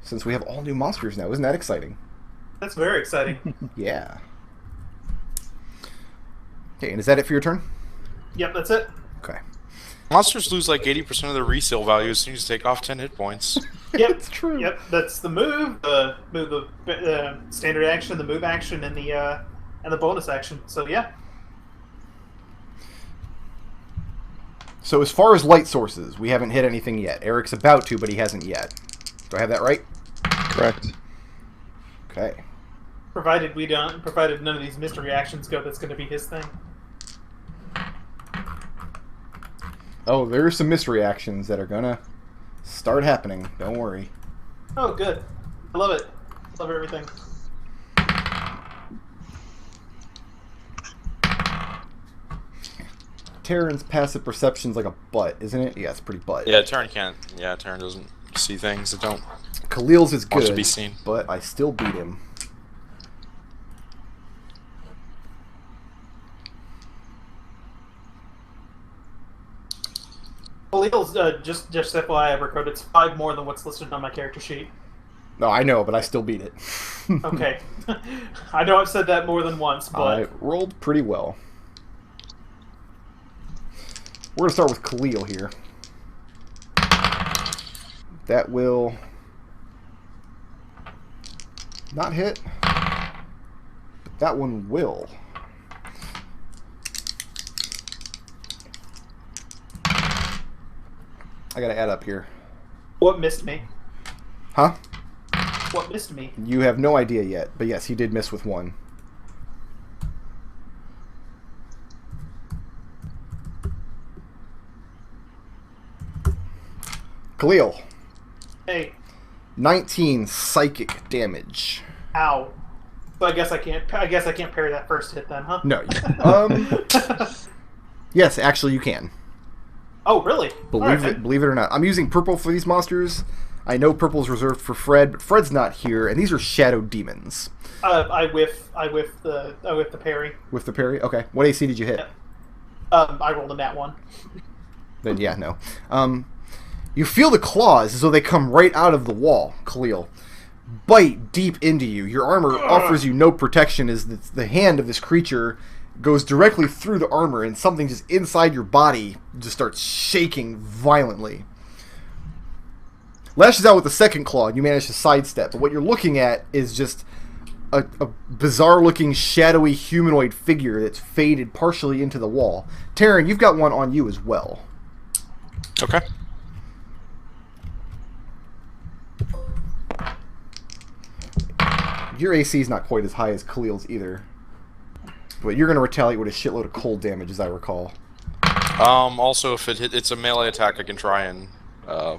since we have all new monsters now. Isn't that exciting? That's very exciting. Yeah. Okay, and is that it for your turn? Yep, that's it. Okay. Monsters lose like 80% of their resale value as soon as you take off 10 hit points. Yep, It's true. Yep, that's the move, the standard action, the move action, and the bonus action. So yeah. So as far as light sources, we haven't hit anything yet. Arik's about to, but he hasn't yet. Do I have that right? Correct. Okay. Provided none of these mystery actions go, that's going to be his thing. Oh, there are some mystery actions that are gonna start happening. Don't worry. Oh, good. I love it. Love everything. Tarin's passive perception's like a butt, isn't it? Yeah, it's pretty butt. Yeah, Tarin can't. Yeah, Tarin doesn't see things that don't Khalil's is want good, to be seen. but I still beat him. Khalil's, just FYI, I've recorded, it's 5 more than what's listed on my character sheet. No, I know, but I still beat it. Okay. I know I've said that more than once, but... I rolled pretty well. We're going to start with Khalil here. That will not hit. But that one will. I got to add up here. What missed me? Huh? What missed me? You have no idea yet, but yes, he did miss with one. Khalil. Hey, 19 psychic damage. ow. So I guess I can't parry that first hit then, huh? No. Yes, actually you can. Oh, really? Believe Alright. it or not. I'm using purple for these monsters. I know purple's reserved for Fred, but Fred's not here, and these are shadow demons. I whiff the parry. With the parry? Okay. What AC did you hit? Yeah. I rolled a nat 1. Then yeah, no. You feel the claws as though they come right out of the wall, Khalil. Bite deep into you. Your armor offers you no protection as the hand of this creature goes directly through the armor, and something just inside your body just starts shaking violently. Lashes out with the second claw, and you manage to sidestep. But what you're looking at is just a bizarre-looking, shadowy humanoid figure that's faded partially into the wall. Tarin, you've got one on you as well. Okay. Your AC is not quite as high as Khalil's either. But you're going to retaliate with a shitload of cold damage, as I recall. Also, if it's a melee attack, I can try and... I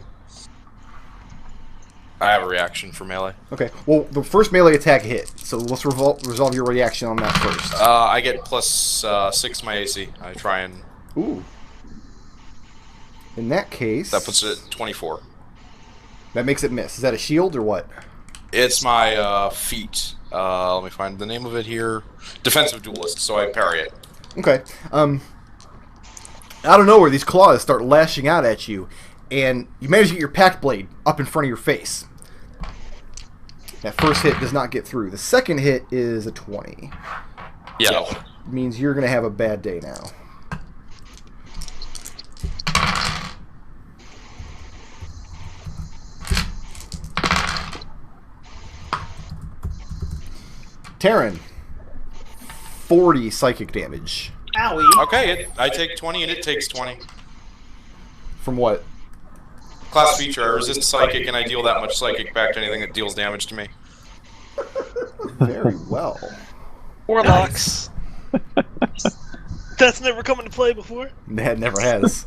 have a reaction for melee. Okay, well, the first melee attack hit, so let's resolve your reaction on that first. I get plus 6 my AC. I try and... Ooh. In that case... That puts it at 24. That makes it miss. Is that a shield or what? It's my feat. Let me find the name of it here. Defensive Duelist, so I parry it. Okay. Out of nowhere, these claws start lashing out at you, and you manage to get your pack blade up in front of your face. That first hit does not get through. The second hit is a 20. Yeah. Which means you're going to have a bad day now. Tarin, 40 psychic damage. Owie. Okay, I take 20 and it takes 20. From what? Class feature, I resist psychic and I deal that much psychic back to anything that deals damage to me. Very well. Warlocks. That's never come into play before. That never has.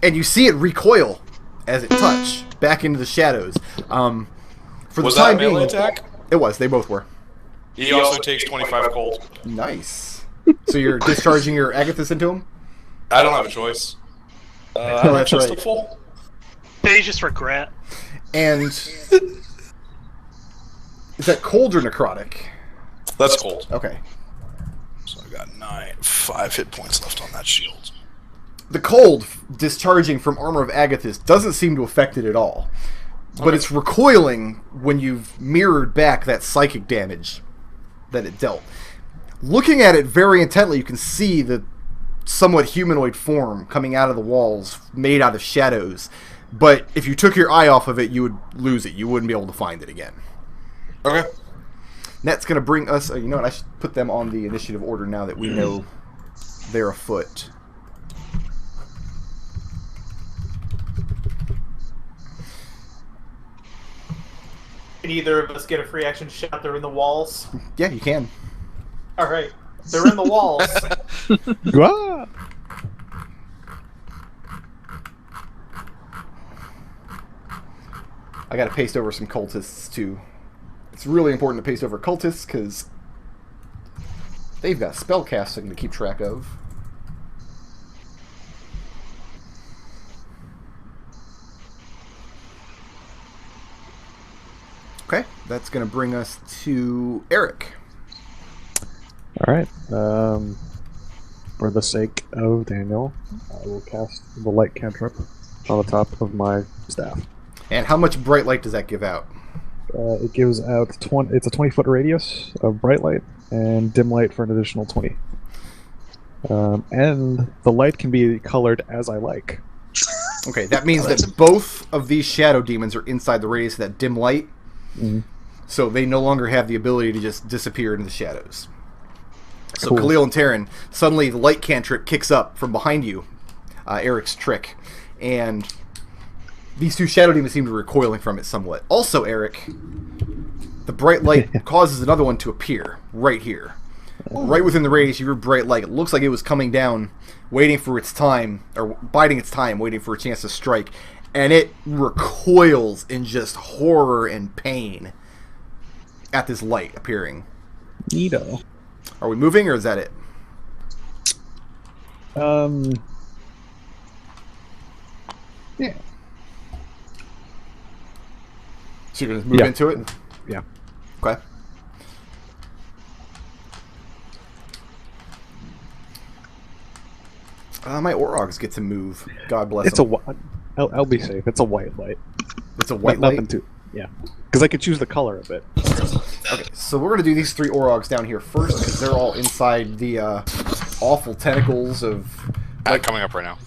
And you see it recoil as it touch back into the shadows. For Was the that time a melee being, attack? It was. They both were. He also takes 25 cold. Nice. So you're discharging your Agathis into him? I don't have a choice. Oh, that's just right. a full. They just regret. And is that cold or necrotic? That's cold. Okay. So I got 5 hit points left on that shield. The cold discharging from Armor of Agathis doesn't seem to affect it at all. but it's recoiling when you've mirrored back that psychic damage that it dealt. Looking at it very intently, you can see the somewhat humanoid form coming out of the walls, made out of shadows. But if you took your eye off of it, you would lose it. You wouldn't be able to find it again. Okay. That's going to bring us... you know what? I should put them on the initiative order now that we know they're afoot. Can either of us get a free action shot? They're in the walls. Yeah, you can. All right, they're in the walls. Ah! I got to paste over some cultists, too. It's really important to paste over cultists, because they've got spellcasting to keep track of. Okay, that's going to bring us to Arik. Alright, for the sake of Daniel, I will cast the light cantrip on the top of my staff. And how much bright light does that give out? It gives out it's a 20-foot radius of bright light, and dim light for an additional 20. And the light can be colored as I like. Okay, that means that both of these shadow demons are inside the radius of that dim light, so they no longer have the ability to just disappear into the shadows. So Cool. Khalil and Tarin, suddenly the light cantrip kicks up from behind you, Eric's trick, and these two shadow demons seem to be recoiling from it somewhat. Also, Arik, the bright light causes another one to appear right here. Right within the radius of your bright light. It looks like it was coming down, waiting for its time, or biding its time, waiting for a chance to strike. And it recoils in just horror and pain at this light appearing. Neato. Are we moving, or is that it? Yeah. So you're going to move into it? Yeah. Okay. My Orogs get to move. God bless It's them. I'll be safe. It's a white light. It's a white Nothing light? too. Yeah. Because I could choose the color of it. Okay, so we're going to do these three Orogs down here first, because they're all inside the awful tentacles of... Coming up right now.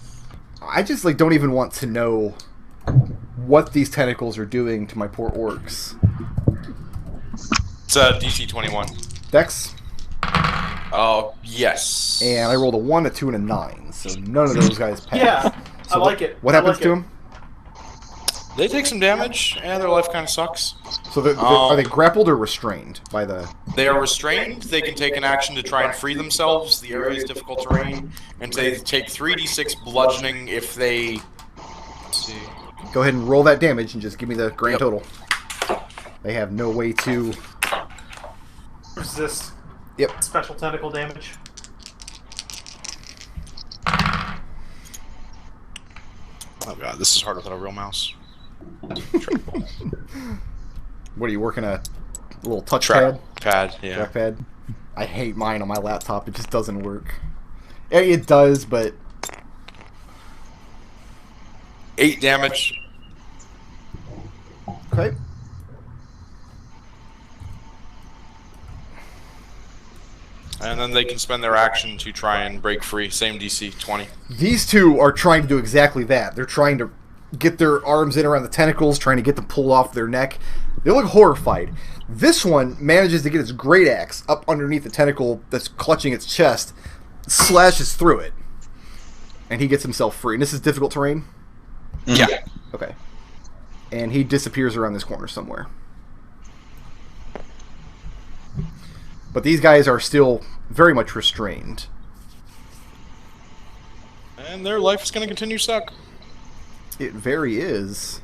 I just don't even want to know what these tentacles are doing to my poor orcs. It's a DC 21. Dex, Oh, yes. and I rolled a 1, a 2, and a 9, so none of those guys passed. Yeah, So I like it. What I happens like to it. them? They take some damage, and their life kind of sucks. So are they grappled or restrained by the... They are restrained. They can take an action to try and free themselves. The area is difficult terrain. And they take 3d6 bludgeoning if they... Let's see. Go ahead and roll that damage and just give me the grand Yep. total. They have no way to... Resist Yep. special tentacle damage. Oh god, this is hard without a real mouse. What are you working a little touchpad? Pad, yeah. Trackpad? I hate mine on my laptop. It just doesn't work. It does, but 8 damage. okay. And then they can spend their action to try and break free. Same DC, 20. These two are trying to do exactly that. They're trying to get their arms in around the tentacles, trying to get them pulled off their neck. They look horrified. This one manages to get his great axe up underneath the tentacle that's clutching its chest, slashes through it, and he gets himself free. And this is difficult terrain? Yeah. Okay. And he disappears around this corner somewhere. But these guys are still very much restrained. And their life is going to continue to suck. It very is.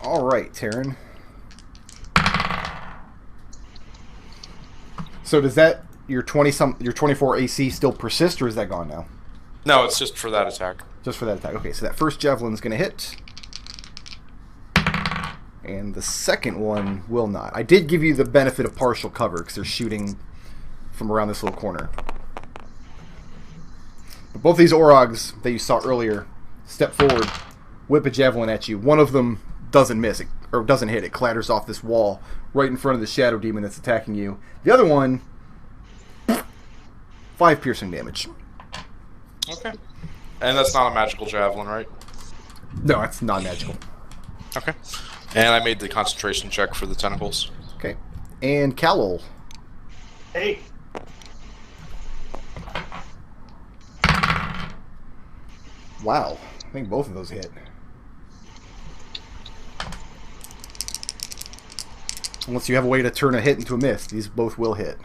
All right, Tarin. So does that your 24 AC still persist, or is that gone now? No, it's just for that attack. Just for that attack. Okay, so that first javelin's going to hit. And the second one will not. I did give you the benefit of partial cover because they're shooting from around this little corner. But both these Orogs that you saw earlier step forward, whip a javelin at you. One of them doesn't miss it, or doesn't hit. It clatters off this wall right in front of the Shadow Demon that's attacking you. The other one, 5 piercing damage. Okay. And that's not a magical javelin, right? No, it's not magical. Okay. And I made the concentration check for the tentacles. Okay. And Khalil. Hey. Wow. I think both of those hit. Unless you have a way to turn a hit into a miss, these both will hit.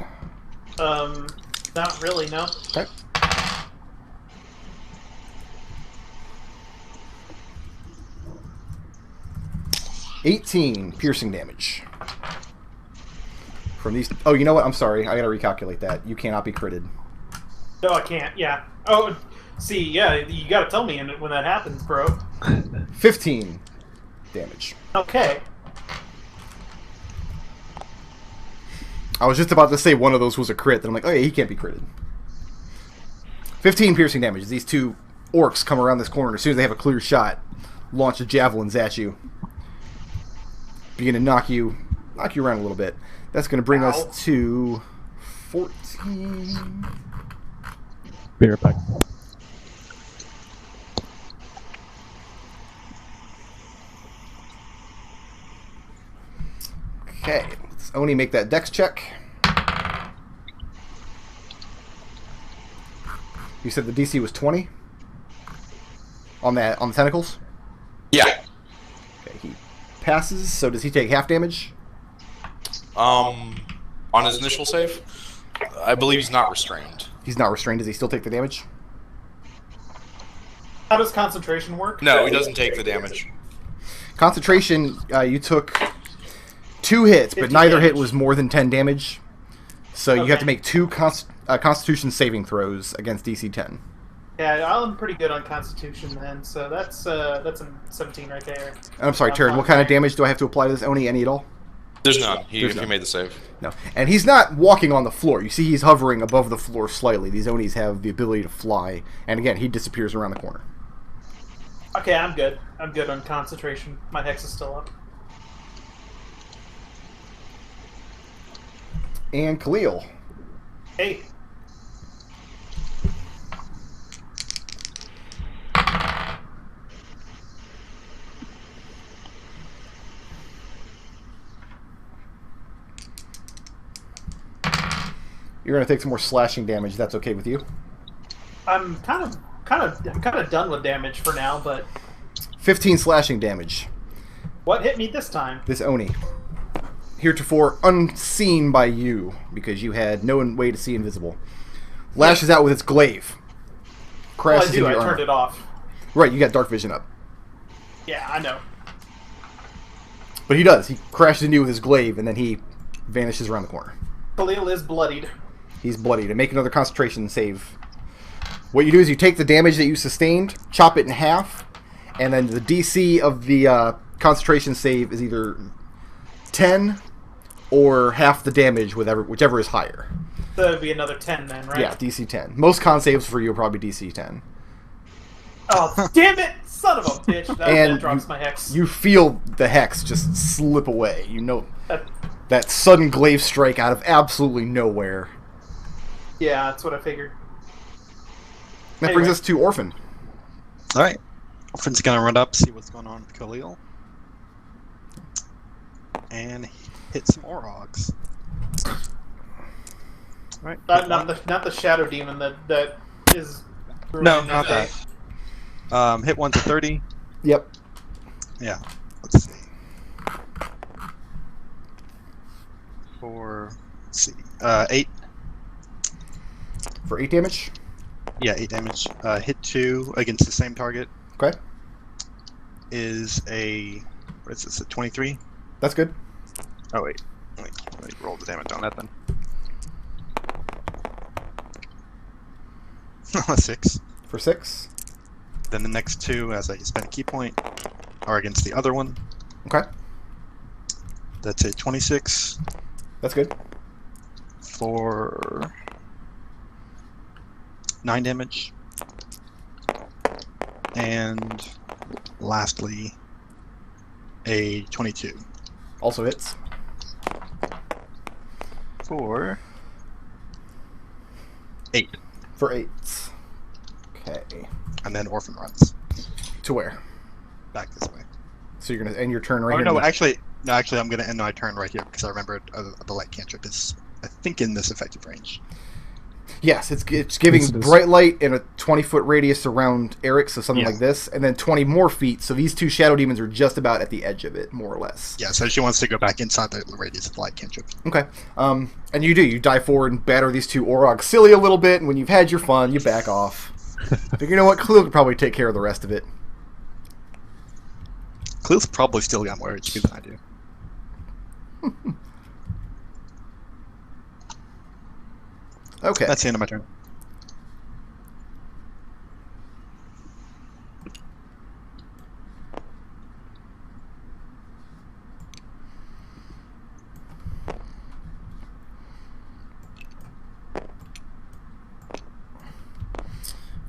Not really, no. Okay. $18 piercing damage. From these... Oh, you know what? I'm sorry. I gotta recalculate that. You cannot be critted. No, I can't, yeah. Oh, see, yeah, you gotta tell me when that happens, bro. 15 damage. Okay. I was just about to say one of those was a crit, then I'm like, oh yeah, he can't be critted. 15 piercing damage. These two orcs come around this corner. As soon as they have a clear shot, launch the javelins at you. Begin to knock you around a little bit. That's going to bring us to 14. Be right back. Okay, let's Oni make that dex check. You said the DC was 20 on the tentacles? Yeah. Okay, he passes. So does he take half damage? On his initial save, I believe he's not restrained. He's not restrained. Does he still take the damage? How does concentration work? No, he doesn't take the damage. Concentration, you took 2 hits, but 50 neither damage. hit was more than 10 damage. So you have Okay. to make 2 Constitution saving throws against DC 10. Yeah, I'm pretty good on Constitution then, so that's a 17 right there. And I'm sorry, Taryn, what kind of damage do I have to apply to this Oni? Any at all? There's none. He There's none. made the save. No. And he's not walking on the floor. You see he's hovering above the floor slightly. These Onis have the ability to fly. And again, he disappears around the corner. Okay, I'm good. I'm good on Concentration. My hex is still up. And Khalil. Hey. You're going to take some more slashing damage. That's okay with you. I'm kind of done with damage for now, but 15 slashing damage. what hit me this time? This Oni. Heretofore unseen by you, because you had no way to see invisible. Lashes out with its glaive. Well, I Crashes do. into I your turned armor. it off. Right, you got dark vision up. Yeah, I know. But he does. He crashes into you with his glaive, and then he vanishes around the corner. Khalil is bloodied. He's bloodied. And make another concentration save. What you do is you take the damage that you sustained, chop it in half, and then the DC of the concentration save is either 10 or half the damage, whichever is higher. So that would be another 10 then, right? Yeah, DC 10. Most con saves for you are probably DC 10. Oh, damn it! Son of a bitch. That And drops my hex. You feel the hex just slip away. You know That- that sudden glaive strike out of absolutely nowhere. yeah, that's what I figured. That brings Anyway. us to Orphan. Alright. Orphan's gonna run up, see what's going on with Khalil. And hit some Orogs. Alright. Not the Shadow Demon that is... No, ruining not my day. that. Hit one's a 30. Yep. Yeah. Let's see. Let's see. 8. For 8 damage. Yeah, 8 damage. Hit 2 against the same target Okay. is a... What is this, a 23? That's good. Oh, wait. Let me roll the damage on that then. 6. For 6. Then the next 2, as I spend a key point, are against the other one. Okay. That's a 26 That's good. for 9 damage. And lastly, a 22 Also hits. for 8. For 8. Okay. And then Orphan runs To where? back this way. So you're going to end your turn right Oh here? no, actually, I'm going to end my turn right here because I remembered the light cantrip is, I think, in this effective range. Yes, it's giving Yes, it is. bright light in a 20-foot radius around Arik, so something Yeah. like this, and then 20 more feet, so these two shadow demons are just about at the edge of it, more or less. Yeah, so she wants to go back inside the radius of the light cantrip. Okay. And you dive forward and batter these two Orog silly a little bit, and when you've had your fun, you back off. But you know what? Khalil could probably take care of the rest of it. Khalil's probably still got more HP than I do. Okay. That's the end of my turn.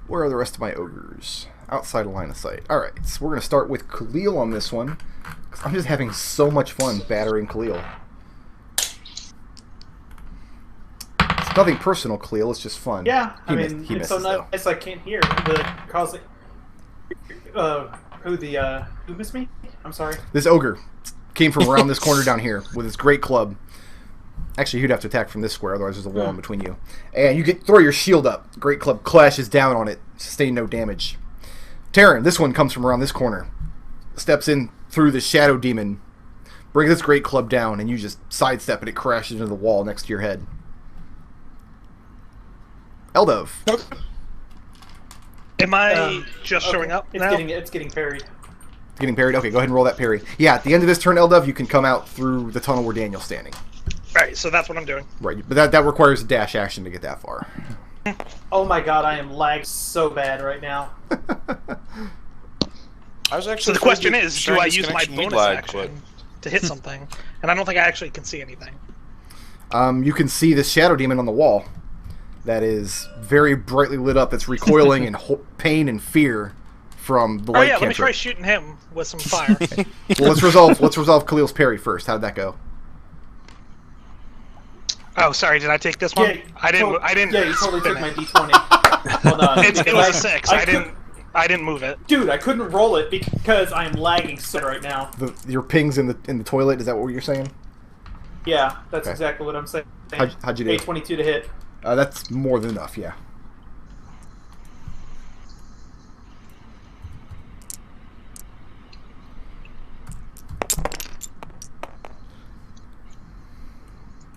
Where are the rest of my ogres? Outside of line of sight. Alright, so we're going to start with Khalil on this one. 'Cause I'm just having so much fun battering Khalil. It's nothing personal, Khalil. It's just fun. Yeah, I He mean, he it's so misses, though. nice I can't hear the causing. Who missed me? I'm sorry. This ogre came from around this corner down here with his great club. Actually, you'd have to attack from this square, otherwise there's a wall in between you. And you throw your shield up. Great club clashes down on it. Sustain no damage. Tarin, this one comes from around this corner. Steps in through the shadow demon. Brings this great club down, and you just sidestep and it crashes into the wall next to your head. Eldove. Am I just Okay, showing up It's now? getting parried. Getting parried? Okay, go ahead and roll that parry. Yeah, at the end of this turn, Eldove, you can come out through the tunnel where Daniel's standing. Right, so that's what I'm doing. Right, but that requires a dash action to get that far. Oh my god, I am lagged so bad right now. I was actually So the afraid question that is, do during I this use my connection you'd bonus lag, action to hit something? And I don't think I actually can see anything. You can see this shadow demon on the wall that is very brightly lit up. That's recoiling in pain and fear from the Oh light yeah, let me try cantrip. shooting him with some fire. Well, let's resolve Khalil's parry first. How'd that go? Oh, sorry, did I take this one? Yeah, I didn't. Yeah, you totally spin took my it. D20. Hold on. It was a 6. I couldn't- didn't move it. Dude, I couldn't roll it because I am lagging so right now. Your ping's in the toilet. Is that what you're saying? Yeah, that's Okay. exactly what I'm saying. How'd you do? 822 to hit. That's more than enough. Yeah.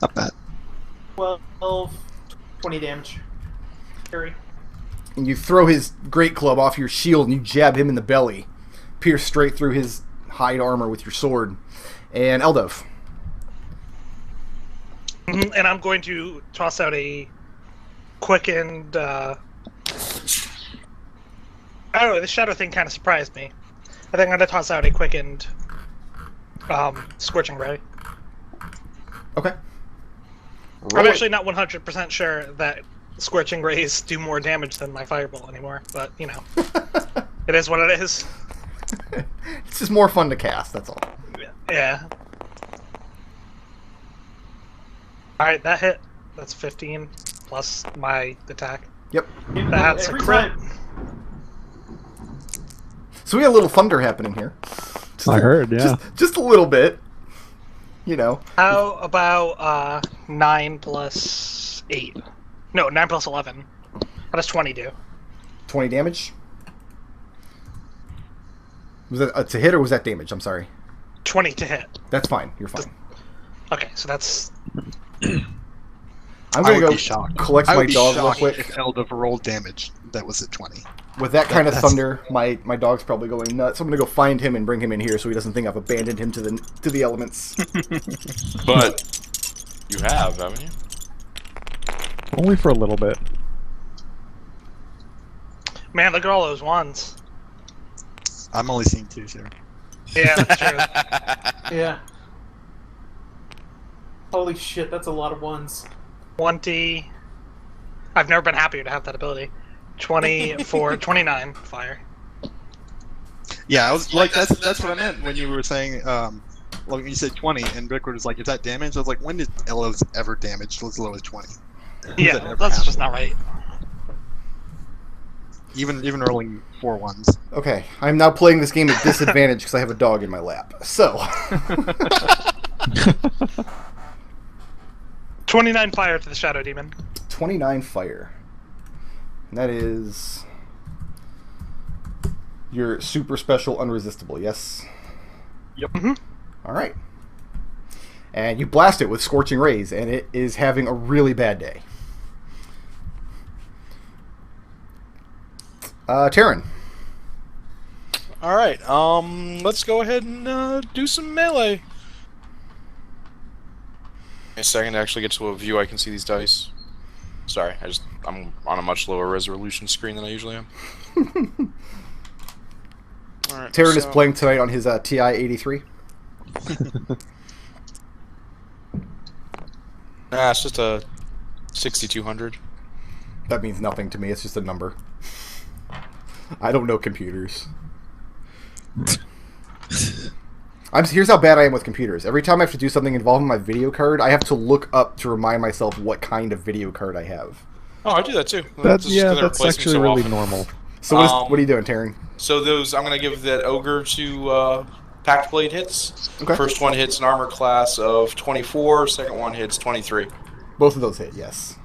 Not bad. 12, 20 damage. Parry. And you throw his great club off your shield and you jab him in the belly, pierce straight through his hide armor with your sword. And Eldove. And I'm going to toss out a quickened. I don't know. The shadow thing kind of surprised me. I think I'm going to toss out a quickened scorching ray. Okay. I'm actually not 100% sure that scorching rays do more damage than my fireball anymore, but you know, it is what it is. It's just more fun to cast. That's all. Yeah. All right, that hit. That's 15 plus my attack. Yep. That's a Every crit. time- So we got a little thunder happening here. I heard, yeah. Just a little bit. You know. How about 9 plus 8? No, 9 plus 11. How does 20 do? 20 damage. Was that to hit or was that damage? I'm sorry. 20 to hit. That's fine. You're fine. Okay, so that's... I'm I gonna would go be shocked. collect I my would be dog real shocked quick. if Eldove rolled damage that was at 20. With that kind of That's- thunder, my dog's probably going nuts. I'm gonna go find him and bring him in here so he doesn't think I've abandoned him to the elements. But you have, haven't you? Only for a little bit. Man, look at all those ones. I'm only seeing 2 here. Yeah, that's true. Yeah. Holy shit, that's a lot of ones. 20. I've never been happier to have that ability. 24, 29 fire. Yeah, I was like, that's what I meant when you were saying, like you said 20, and Rickard was like, "Is that damage?" I was like, "When did Eldove ever damage as low as 20?" Yeah, That never that's happened. just not right. Even rolling 4 ones. Okay, I'm now playing this game at disadvantage because I have a dog in my lap. So, 29 fire to the Shadow Demon. 29 fire. And that is your super special unresistible, yes? Yep. All right. And you blast it with Scorching Rays, and it is having a really bad day. Tarin. All right. Let's go ahead and do some melee. A second to actually get to a view I can see these dice. Sorry, I'm on a much lower resolution screen than I usually am. All right, Tarin is playing tonight on his TI 83. Nah, it's just a 6200. That means nothing to me. It's just a number. I don't know computers. Here's how bad I am with computers. Every time I have to do something involving my video card, I have to look up to remind myself what kind of video card I have. Oh, I do that too. That's Just 'cause they're that's replacing actually so really often. normal. So what are you doing, Tarin? So I'm gonna give that ogre to Pact Blade hits. Okay. First one hits an armor class of 24. Second one hits 23. Both of those hit, yes.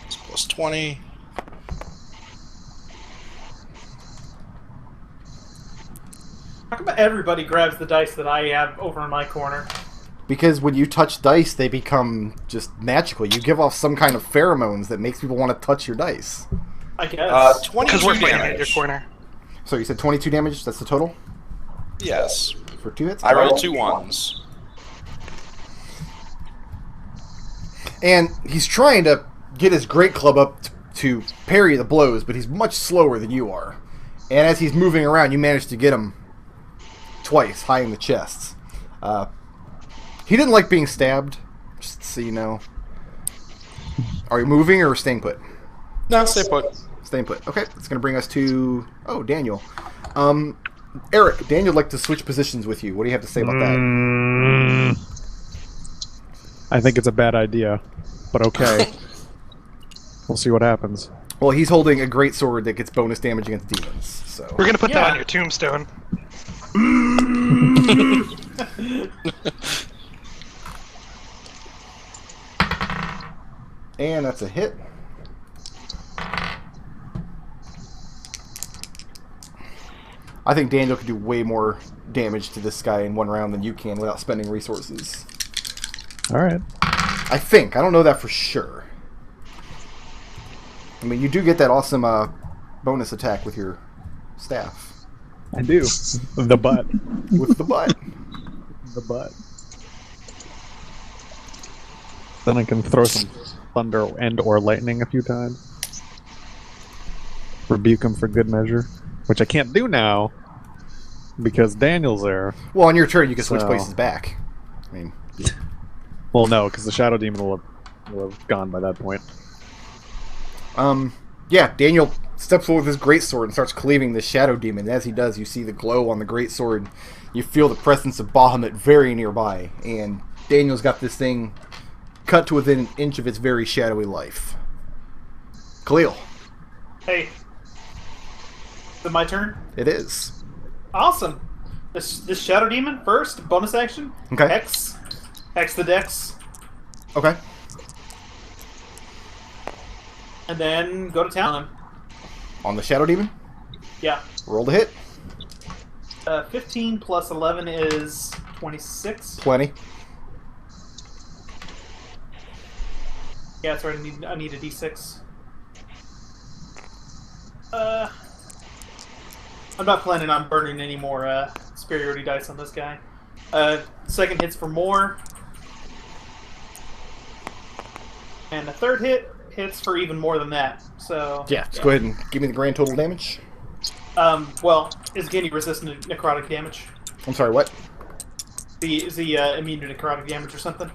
It's plus 20. How come everybody grabs the dice that I have over in my corner? Because when you touch dice, they become just magical. You give off some kind of pheromones that makes people want to touch your dice. I guess. 22 Because we're fighting at your damage. corner. So you said 22 damage? That's the total? Yes. For 2 hits? I rolled 2 ones. And he's trying to get his great club up to parry the blows, but he's much slower than you are. And as he's moving around, you manage to get him twice, high in the chests. He didn't like being stabbed, just so you know. Are you moving or staying put? No, stay put. Staying put. Okay, that's going to bring us to... Oh, Daniel. Arik, Daniel would like to switch positions with you. What do you have to say about that? I think it's a bad idea, but okay. We'll see what happens. Well, he's holding a great sword that gets bonus damage against demons, so... We're gonna put that Yeah. on your tombstone. And that's a hit. I think Daniel could do way more damage to this guy in one round than you can without spending resources. Alright. I think. I don't know that for sure. I mean, you do get that awesome bonus attack with your staff. I do. The butt. With the butt. The butt. Then I can throw some thunder and/or lightning a few times. Rebuke him for good measure. Which I can't do now, because Daniel's there. Well, on your turn, you can switch So- places back. I mean, Well, no, because the Shadow Demon will have gone by that point. yeah, Daniel steps forward with his greatsword and starts cleaving the Shadow Demon. As he does, you see the glow on the greatsword. You feel the presence of Bahamut very nearby, and Daniel's got this thing cut to within an inch of its very shadowy life. Khalil, Hey. Is it my turn? it is. Awesome. This Shadow Demon first, bonus action. Okay. Hex the dex. Okay. And then go to town on him. On the Shadow Demon, Yeah. roll to hit. 15 plus 11 is 26. Plenty. Yeah, that's right. I need a d6. I'm not planning on burning any more superiority dice on this guy. Second hits for more. And the third hits for even more than that. So Yeah, just go ahead and give me the grand total damage. well, is Guinea resistant to necrotic damage? I'm sorry, what? Is he immune to necrotic damage or something?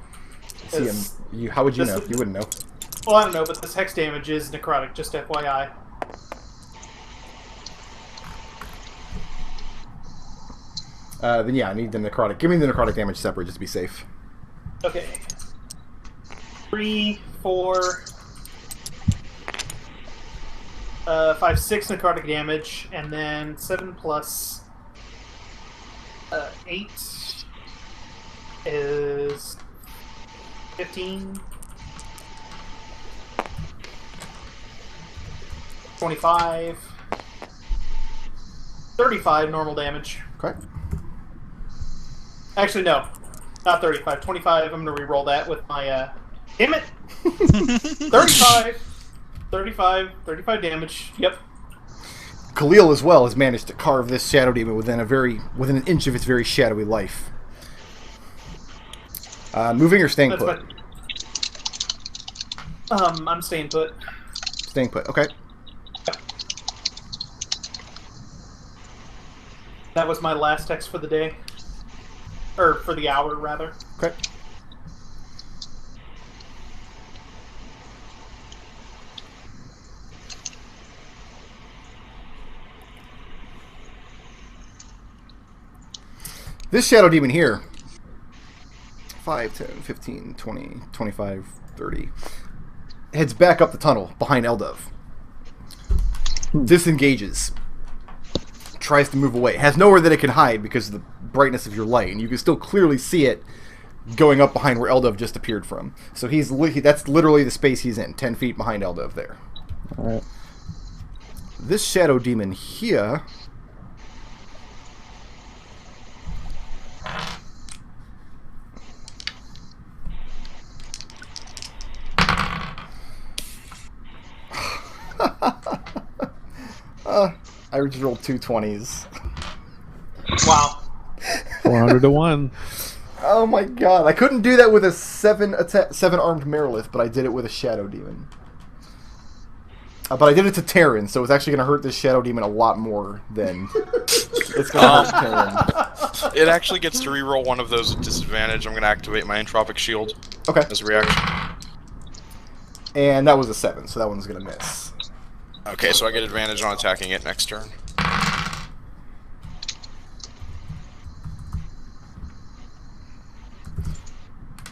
How would you know? You wouldn't know. Well, I don't know, but this hex damage is necrotic, just FYI. Then yeah, I need the necrotic. Give me the necrotic damage separate, just to be safe. Okay. 3, 4, 5, 6 necrotic damage, and then 7 plus 8 is 15, 25, 35 normal damage. Okay. Actually, no. Not 35. 25. I'm going to re-roll that with my... Damn it! 35! 35 damage. Yep. Khalil as well has managed to carve this shadow demon within an inch of its very shadowy life. Moving or staying put? I'm staying put. Staying put, okay. That was my last text for the day. Or for the hour, rather. Okay. This shadow demon here, 5, 10, 15, 20, 25, 30, heads back up the tunnel behind Eldove. Disengages. Tries to move away. Has nowhere that it can hide because of the brightness of your light, and you can still clearly see it going up behind where Eldove just appeared from. So that's literally the space he's in, 10 feet behind Eldove there. Alright. This shadow demon here... I just rolled 2 20s. Wow. 400 to 1. Oh my god, I couldn't do that with a 7 armed Merilith, but I did it with a shadow demon. But I did it to Tarin, so it's actually going to hurt this shadow demon a lot more than it's going to hurt Tarin. It actually gets to reroll one of those at disadvantage. I'm going to activate my Entropic Shield Okay. as a reaction. And that was a 7, so that one's going to miss. Okay, so I get advantage on attacking it next turn.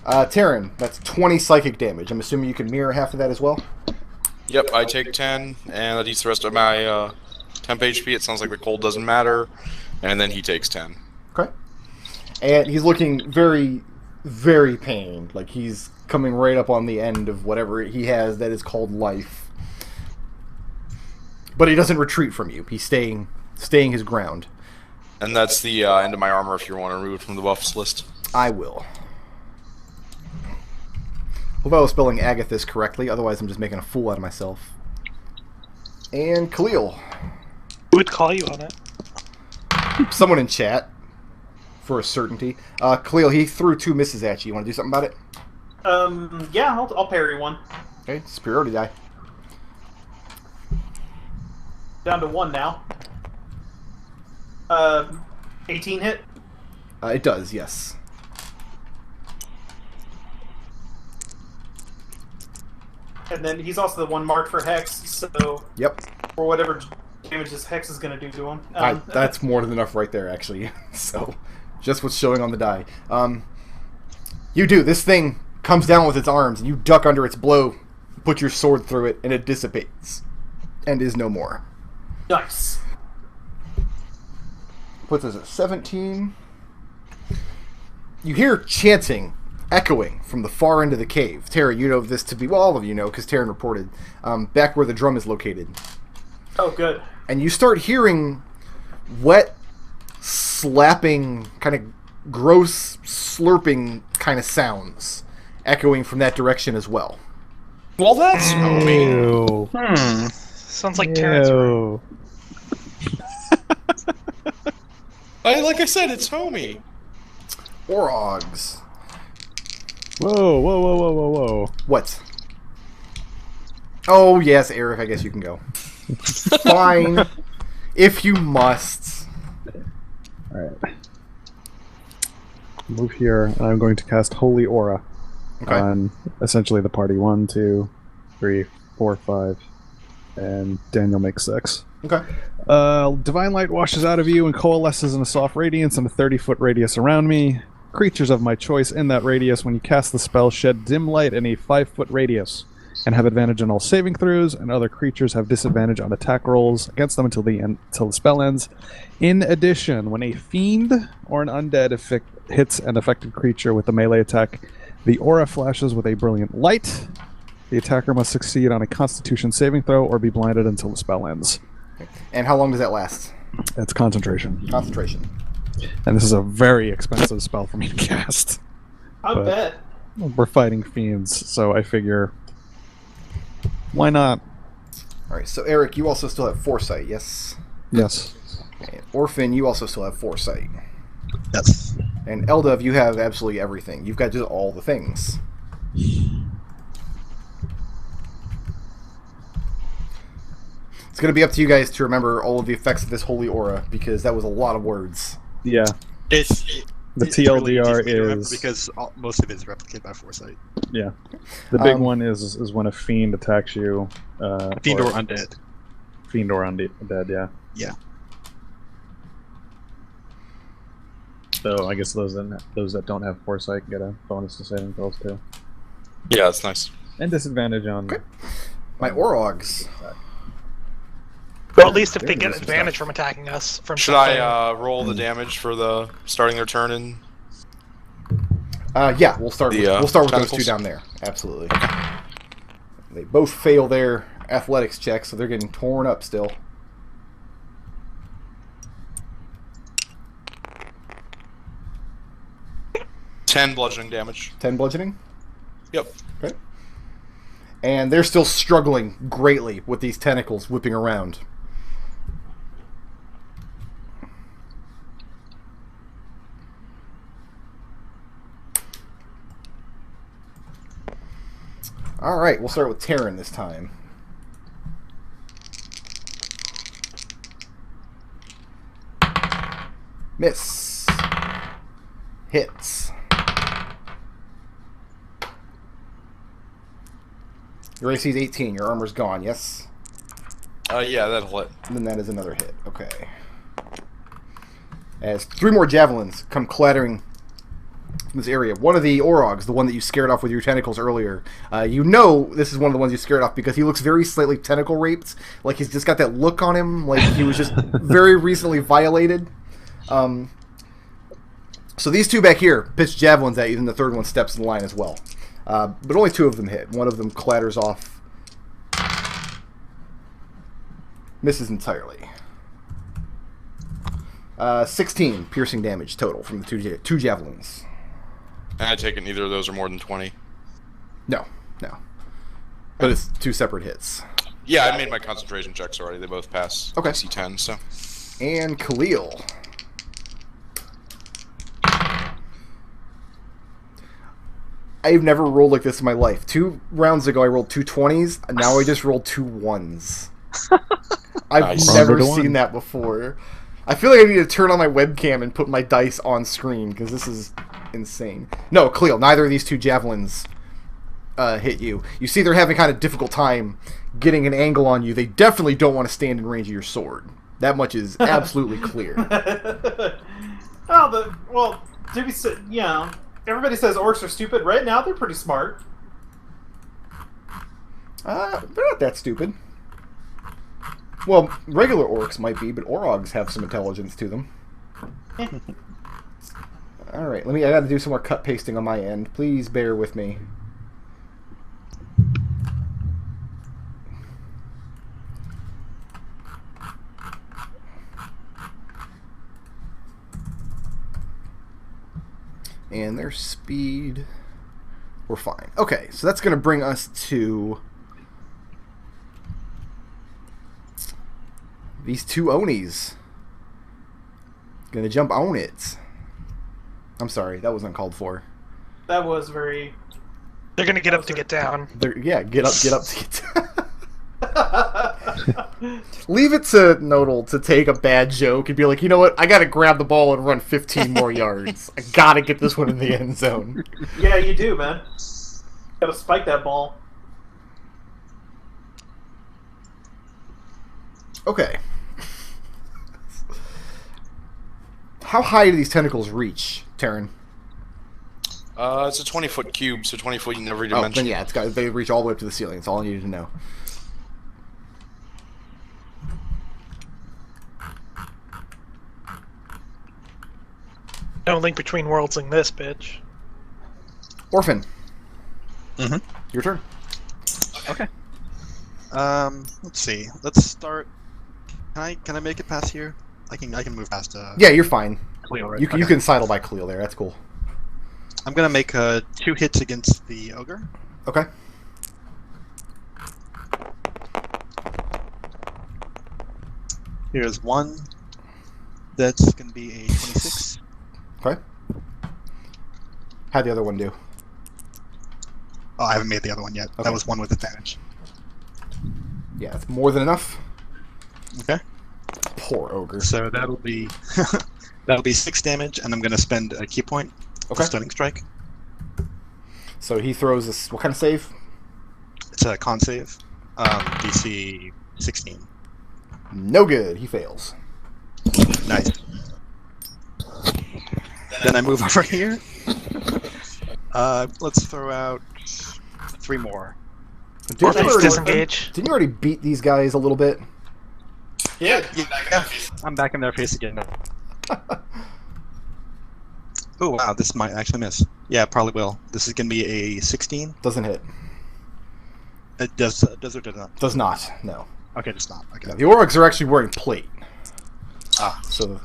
Tarin, that's 20 psychic damage. I'm assuming you can mirror half of that as well? Yep, I take 10, and that eats the rest of my temp HP. It sounds like the cold doesn't matter. And then he takes 10. Okay. And he's looking very, very pained. Like he's coming right up on the end of whatever he has that is called life. But he doesn't retreat from you. He's staying his ground. And that's the end of my armor if you want to remove it from the buffs list. I will. Hope I was spelling Agathis correctly, otherwise I'm just making a fool out of myself. And Khalil. Who would call you on it? Someone in chat, for a certainty. Khalil, he threw 2 misses at you. You want to do something about it? Yeah, I'll parry one. Okay, superiority die. Down to 1 now. 18 hit? It does, yes. And then he's also the one marked for Hex, so... Yep. For whatever damage this Hex is going to do to him. That's more than enough right there, actually. So, just what's showing on the die. You do. This thing comes down with its arms, and you duck under its blow, put your sword through it, and it dissipates. And is no more. Nice. Puts us at 17. You hear chanting echoing from the far end of the cave. Tara, you know this to be... Well, all of you know, because Taryn reported. Back where the drum is located. Oh, good. And you start hearing wet, slapping, kind of gross, slurping kind of sounds echoing from that direction as well. Well, that's homey. Ew. Sounds like Terrence. Ew. Like I said, it's homey. Orogs. Whoa, whoa, whoa, whoa, whoa, whoa. What? Oh, yes, Arik, I guess you can go. Fine. If you must. Alright. Move here, and I'm going to cast Holy Aura on essentially the party. 1, 2, 3, 4, 5, and Daniel makes 6. Okay. Divine light washes out of you and coalesces in a soft radiance in a 30-foot radius around me. Creatures of my choice in that radius, when you cast the spell, shed dim light in a 5-foot radius and have advantage on all saving throws, and other creatures have disadvantage on attack rolls against them until the spell ends. In addition, when a fiend or an undead hits an affected creature with a melee attack, the aura flashes with a brilliant light. The attacker must succeed on a Constitution saving throw or be blinded until the spell ends. And how long does that last? It's concentration. Concentration. And this is a very expensive spell for me to cast. I bet. We're fighting fiends, so I figure, why not? Alright, so Arik, you also still have Foresight, yes? Yes. Okay. Orphan, you also still have Foresight. Yes. And Eldove, you have absolutely everything. You've got just all the things. It's going to be up to you guys to remember all of the effects of this holy aura, because that was a lot of words. Yeah. The TLDR really easy for me to remember is... because most of it is replicated by Foresight. Yeah. The big one is when a fiend attacks you. Fiend or undead. Fiend or undead, yeah. Yeah. So I guess those that don't have Foresight get a bonus to saving throws too. Yeah, that's nice. And disadvantage on... Okay. My Orogs. Well, at least if they get advantage from attacking us. Should I roll the damage for the starting their turn in? Yeah, we'll start with those tentacles? two down there. Absolutely. They both fail their athletics checks, so they're getting torn up still. Ten bludgeoning damage. 10 bludgeoning? Yep. Okay. And they're still struggling greatly with these tentacles whipping around. Alright, we'll start with tarin this time. Miss. Hits. Your AC is 18. Your armor's gone, yes? Yeah, that'll hit. And then that is another hit. Okay. As 3 more javelins come clattering from this area. One of the Orogs, the one that you scared off with your tentacles earlier, you know this is one of the ones you scared off because he looks very slightly tentacle raped. Like he's just got that look on him, like he was just very recently violated. So these two back here pitch javelins at you, and the third one steps in line as well. But only 2 of them hit. One of them clatters off. Misses entirely. 16 piercing damage total from the two javelins. And I take it neither of those are more than 20. No. But it's 2 separate hits. Yeah, I made my concentration checks already. They both pass. Okay. DC 10, so. And Khalil. I've never rolled like this in my life. 2 rounds ago, I rolled 2 20s, and now I just rolled 2 1s. I've Nice. never Round to seen one. that before. I feel like I need to turn on my webcam and put my dice on screen, because this is insane. No, Khalil, neither of these 2 javelins hit you. You see they're having kind of difficult time getting an angle on you. They definitely don't want to stand in range of your sword. That much is absolutely clear. Well, to be everybody says orcs are stupid. Right now, they're pretty smart. They're not that stupid. Well, regular orcs might be, but Orogs have some intelligence to them. Alright, I gotta do some more cut pasting on my end. Please bear with me. And their speed... We're fine. Okay, so that's gonna bring us to... these 2 Onis. Gonna jump on it. I'm sorry, that was uncalled for. That was very... They're gonna get up to get down. Yeah, get up to get down. Leave it to Nodal to take a bad joke and be like, you know what? I gotta grab the ball and run 15 more yards. I gotta get this one in the end zone. Yeah, you do, man. Gotta spike that ball. Okay. How high do these tentacles reach, Tarin? It's a 20-foot cube, so 20 foot in every Oh, dimension. then yeah, they reach all the way up to the ceiling. That's all I needed to know. No link between worlds in this, bitch. Orphan. Mm-hmm. Your turn. Okay. Let's see. Let's start. Can I make it past here? I can move past. Yeah, you're fine. Khalil, right? You can sidle by Khalil there. That's cool. I'm gonna make 2 hits against the ogre. Okay. Here's one. That's gonna be a 26. Okay. How'd the other one do? Oh, I haven't made the other one yet. Okay. That was one with advantage. Yeah, it's more than enough. Okay. Poor ogre. So that'll be 6 damage, and I'm gonna spend a key point. Okay. Stunning strike. So he throws this. What kind of save? It's a con save. DC 16. No good. He fails. Nice. Then I move over here. Let's throw out 3 more. Didn't you, already, Disengage. didn't you already beat these guys a little bit? Yeah. I'm back in their face again. Oh wow, this might actually miss. Yeah, probably will. This is gonna be a 16. Doesn't hit. It does or does not? Does not. No. Okay, just not. Okay. No, the Orcs are actually wearing plate, Ah, so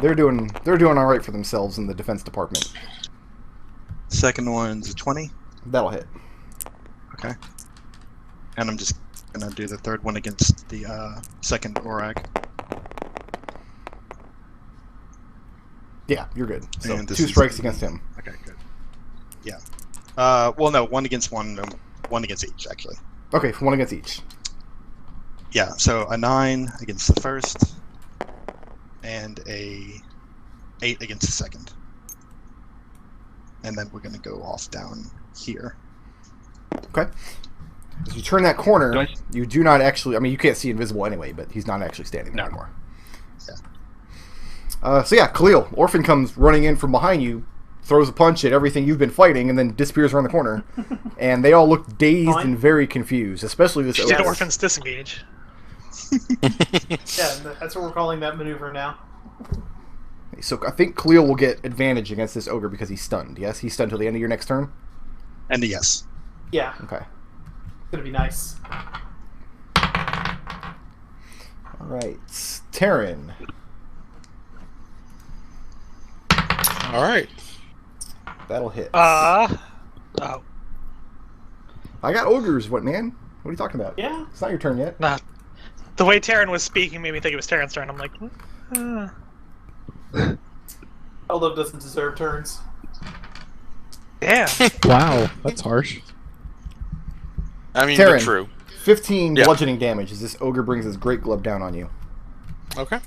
they're doing all right for themselves in the defense department. second one's a 20. That'll hit. Okay. And I'm just gonna do the third one against the second Orag. Yeah, you're good. So And this 2 is- strikes against him. Okay, good. Yeah. Well, no, one against one, one against each actually. Okay, 1 against each. Yeah. So a 9 against the first, and a 8 against the second. And then we're gonna go off down here. Okay. As you turn that corner, Do I- you do not actually. I mean, you can't see invisible anyway, but he's not actually standing there No. anymore. Yeah. So yeah, Khalil, Orphan comes running in from behind you, throws a punch at everything you've been fighting, and then disappears around the corner. And they all look dazed Fine. and very confused, especially this She did ogre. Orphan's disengage. Yeah, that's what we're calling that maneuver now. So I think Khalil will get advantage against this ogre because he's stunned. Yes, he's stunned till the end of your next turn. And a yes. Yeah, Okay. it's gonna be nice. All right, Tarin. All right. That'll hit. Oh. I got ogres. What, man? What are you talking about? Yeah. It's not your turn yet. Nah. The way Tarin was speaking made me think it was Tarin's turn. I'm like, Eldove doesn't deserve turns. yeah. Wow, that's harsh. I mean, Tarin. but true. 15 Yeah. bludgeoning damage as this ogre brings his great glove down on you. Okay.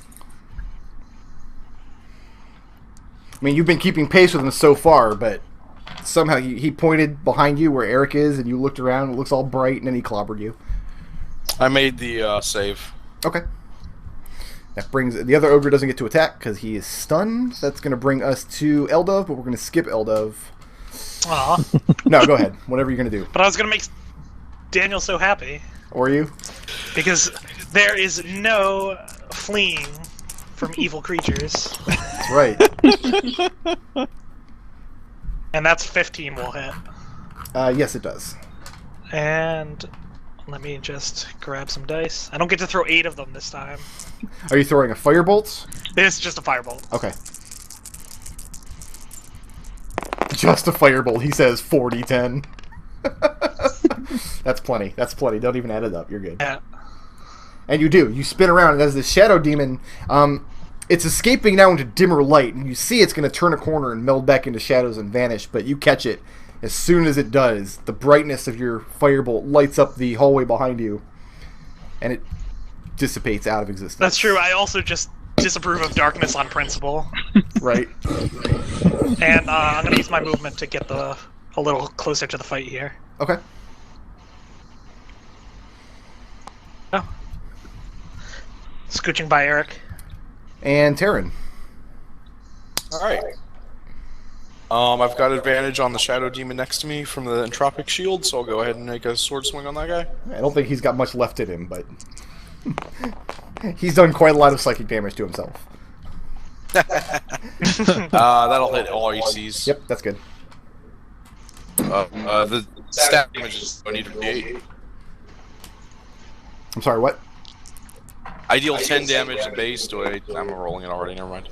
I mean, you've been keeping pace with him so far, but somehow he pointed behind you where Arik is, and you looked around. It looks all bright, and then he clobbered you. I made the save. Okay. That brings the other ogre doesn't get to attack because he is stunned. That's going to bring us to Eldove, but we're going to skip Eldove. Aw. No, go ahead. Whatever you're going to do. But I was gonna make Daniel so happy Or you? because there is no fleeing from evil creatures, That's right. and that's 15 will hit. Yes, it does. And let me just grab some dice. I don't get to throw 8 of them this time. Are you throwing a firebolt? It's just a firebolt. Okay. Just a firebolt. He says 40-10. That's plenty. That's plenty. Don't even add it up. You're good. Yeah. And you do. You spin around, and as the shadow demon, it's escaping now into dimmer light, and you see it's going to turn a corner and meld back into shadows and vanish, but you catch it. As soon as it does, the brightness of your firebolt lights up the hallway behind you, and it dissipates out of existence. That's true. I also just disapprove of darkness on principle. Right. And I'm going to use my movement to get a little closer to the fight here. Okay. Oh. Scooching by Arik. And Tarin. Alright. I've got advantage on the Shadow Demon next to me from the Entropic Shield, so I'll go ahead and make a sword swing on that guy. I don't think he's got much left in him, but he's done quite a lot of psychic damage to himself. That'll hit all ACs. Yep, that's good. The stat damage is I need to be 8. I'm sorry, what? I deal 10 damage at base. I'm rolling it already, never mind.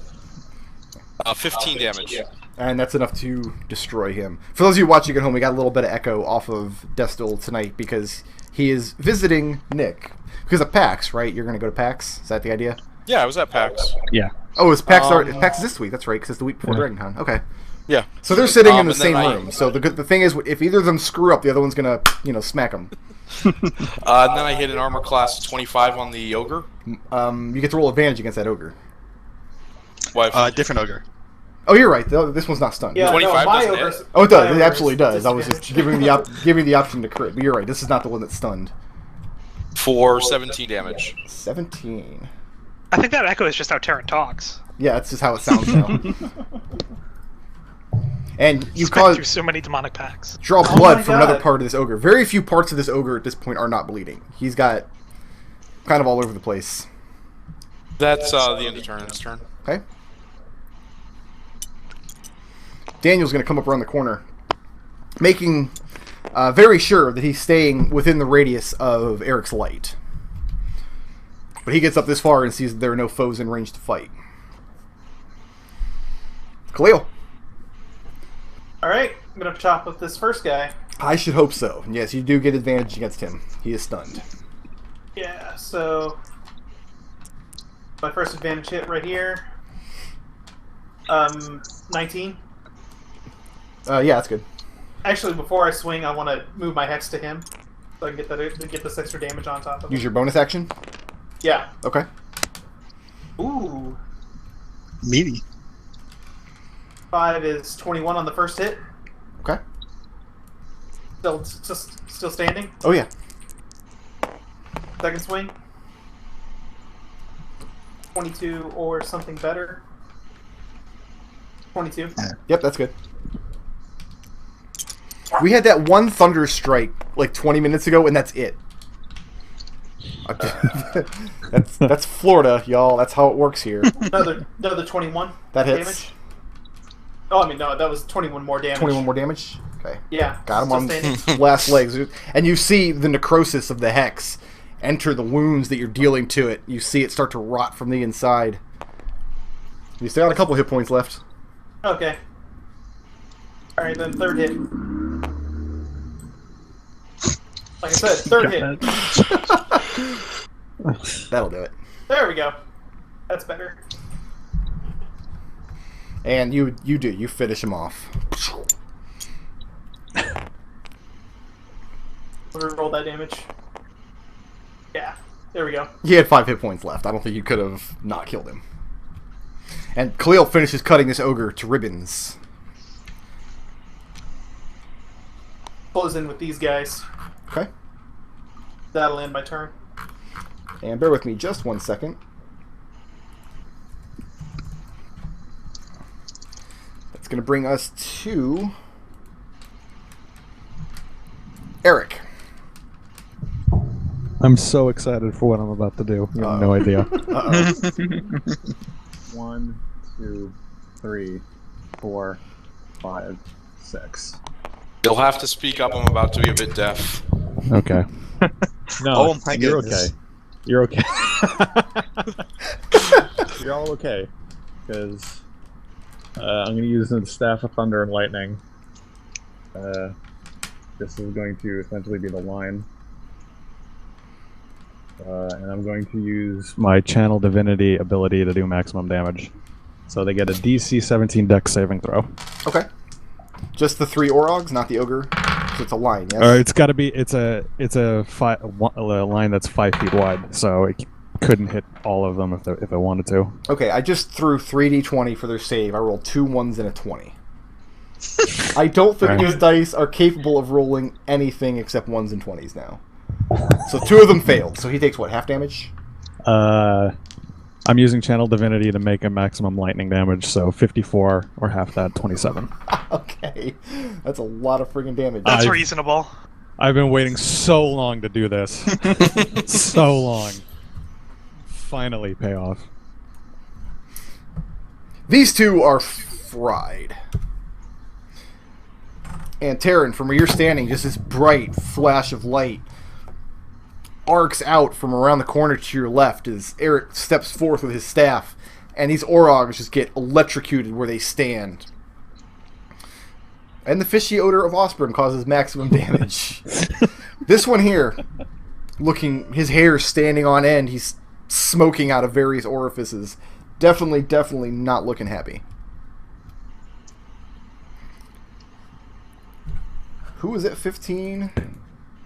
15 damage. And that's enough to destroy him. For those of you watching at home, we got a little bit of echo off of Destil tonight because he is visiting Nich. Because of PAX, right? You're going to go to PAX? Is that the idea? Yeah, I was at PAX. Yeah. Oh, it's PAX, PAX this week. That's right, because it's the week before DragonCon. Okay. Yeah. So they're sitting in the and same then room. So the thing is, if either of them screw up, the other one's going to, smack them. And then I hit an armor class 25 on the Ogre. You get to roll advantage against that Ogre. Different ogre. Oh, you're right. This one's not stunned. Yeah, 25 no, my doesn't ogre's- hit. Oh, it does. my It ogre's absolutely does. I was just disadvantage. giving the option to crit. But you're right. This is not the one that's stunned. For 17 damage. 17. I think that echo is just how Tarin talks. Yeah, that's just how it sounds now. And you He's been cause through so many demonic packs. draw Oh blood my from another God. part of this ogre. Very few parts of this ogre at this point are not bleeding. He's got kind of all over the place. That's the end of Tarin's turn. Okay. Daniel's going to come up around the corner, making very sure that he's staying within the radius of Arik's light. But he gets up this far and sees that there are no foes in range to fight. Khalil. Alright, I'm gonna chop with this first guy. I should hope so. Yes, you do get advantage against him. He is stunned. Yeah, so my first advantage hit right here. 19. Yeah, that's good. Actually, before I swing, I want to move my hex to him, so I can get this extra damage on top of Use it. your bonus action. Yeah. Okay. Ooh. Meaty. 5 is 21 on the first hit. Okay. Still standing. Oh, yeah. Second swing. 22 or something better. 22. Yep, that's good. We had that one thunder strike like 20 minutes ago, and that's it. That's Florida, y'all. That's how it works here. Another 21. That hits. Damage. Oh, I mean, no, that was 21 more damage. 21 more damage? Okay. Yeah. Got him still on standing. last legs. And you see the necrosis of the hex enter the wounds that you're dealing to it. You see it start to rot from the inside. You still got a couple hit points left. Okay. Alright, then third hit. Like I said, third hit. That'll do it. There we go. That's better. And you finish him off. Roll that damage. Yeah. There we go. He had 5 hit points left. I don't think you could have not killed him. And Khalil finishes cutting this ogre to ribbons. Close in with these guys. Okay. That'll end my turn. And bear with me just 1 second. That's going to bring us to Arik. I'm so excited for what I'm about to do. You have no idea. Uh-oh. 1, 2, 3, 4, 5, 6. You'll have to speak up. I'm about to be a bit deaf. Okay. No, Oh my you're goodness. okay. You're okay. You're all okay. Because I'm going to use the Staff of Thunder and Lightning. This is going to essentially be the line. And I'm going to use my Channel Divinity ability to do maximum damage. So they get a DC 17 Dex saving throw. Okay. Just the 3 Orogs, not the ogre. So it's a line, yes? It's got to be. It's a line that's 5 feet wide, so it couldn't hit all of them if I wanted to. Okay, I just threw 3d20 for their save. I rolled 2 1s and a 20. I don't think these dice are capable of rolling anything except 1s and 20s now. So 2 of them failed. So he takes what, half damage? I'm using Channel Divinity to make a maximum lightning damage, so 54 or half that, 27. Okay, that's a lot of friggin' damage. That's reasonable. I've been waiting so long to do this. So long. Finally pay off. These two are fried. And Tarin, from where you're standing, just this bright flash of light arcs out from around the corner to your left as Arik steps forth with his staff, and these Orogs just get electrocuted where they stand. And the fishy odor of Osprey causes maximum damage. This one here, his hair standing on end, he's smoking out of various orifices. Definitely not looking happy. Who is at 15?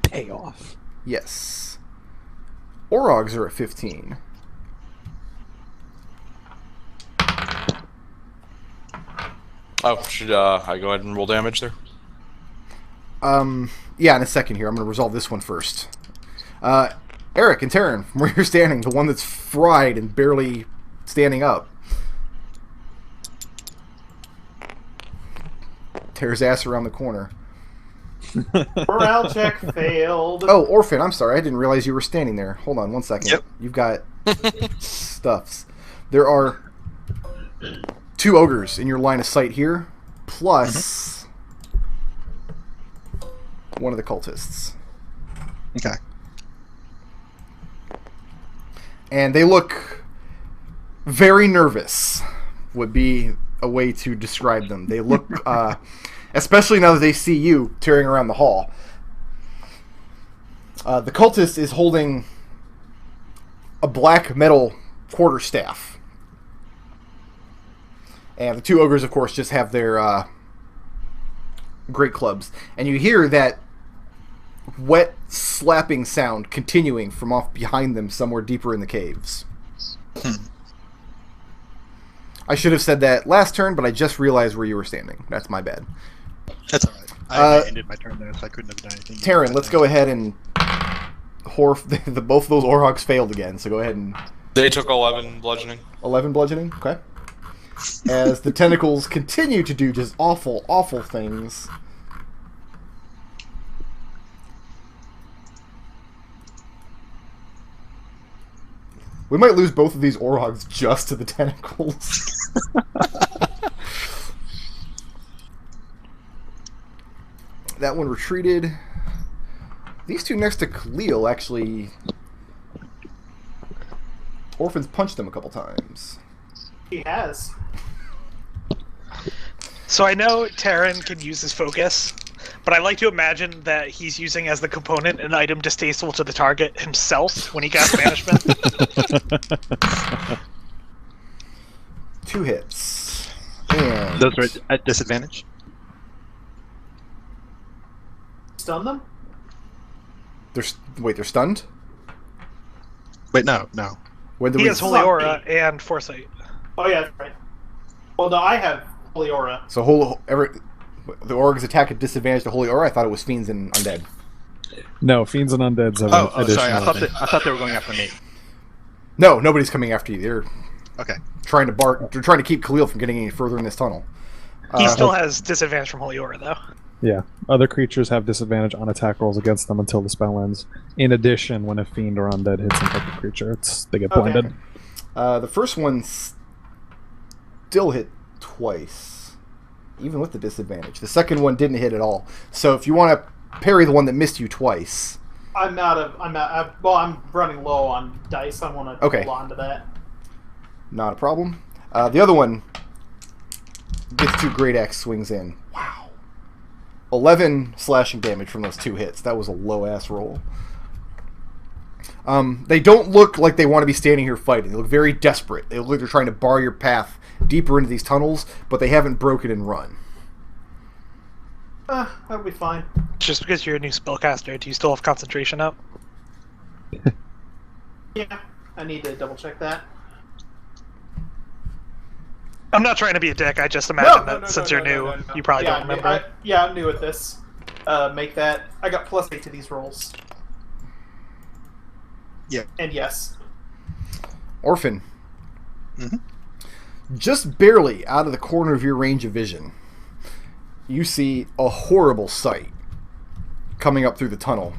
Payoff. Yes. Orogs are at 15. Oh, should I go ahead and roll damage there? Yeah, in a second here. I'm going to resolve this one first. Arik and Tarin, from where you're standing, the one that's fried and barely standing up. Tear his ass around the corner. Morale check failed. Oh, Orphan, I'm sorry. I didn't realize you were standing there. Hold on one second. Yep. You've got stuffs. There are 2 ogres in your line of sight here, plus one of the cultists. Okay. And they look very nervous, would be a way to describe them. They look, especially now that they see you tearing around the hall. The cultist is holding a black metal quarterstaff. And the 2 ogres, of course, just have their great clubs. And you hear that wet slapping sound continuing from off behind them somewhere deeper in the caves. I should have said that last turn, but I just realized where you were standing. That's my bad. That's alright. I ended my turn there, so I couldn't have done anything. Tarin, let's go ahead and... both of those Orhogs failed again, so go ahead and... They took 11 bludgeoning. 11 bludgeoning? Okay. As the tentacles continue to do just awful, awful things. We might lose both of these Orhogs just to the tentacles. That one retreated. These two next to Khalil actually... Orphan's punched them a couple times. He has. So I know Tarin can use his focus, but I like to imagine that he's using as the component an item distasteful to the target himself when he casts banishment. 2 hits. And... Those are at disadvantage? Stun them? Wait, they're stunned? Wait, no. When do He we... has Holy Aura and Foresight. Oh yeah, that's right. Well, no, I have Holy Aura. So the Orgs attack at disadvantage to Holy Aura? I thought it was Fiends and Undead. No, Fiends and Undeads have Oh, additional... sorry. I thought they were going after me. No, nobody's coming after you. They're Okay. trying to keep Khalil from getting any further in this tunnel. He still has disadvantage from Holy Aura, though. Yeah. Other creatures have disadvantage on attack rolls against them until the spell ends. In addition, when a Fiend or Undead hits some type of creature, they get blinded. Okay. The first one still hit twice, even with the disadvantage. The second one didn't hit at all. So if you want to parry the one that missed you twice... I'm running low on dice. I want to hold on to that. Not a problem. The other one gets 2 Great Axe swings in. Wow. 11 slashing damage from those 2 hits. That was a low-ass roll. They don't look like they want to be standing here fighting. They look very desperate. They look like they're trying to bar your path deeper into these tunnels, but they haven't broken and run. That'll be fine. Just because you're a new spellcaster, do you still have concentration up? Yeah, I need to double check that. I'm not trying to be a dick. I just imagine since you're new, you probably don't remember. I'm new at this. Make that. I got +8 to these rolls. Yeah. And yes. Orphan. Mm-hmm. Just barely out of the corner of your range of vision, you see a horrible sight coming up through the tunnel.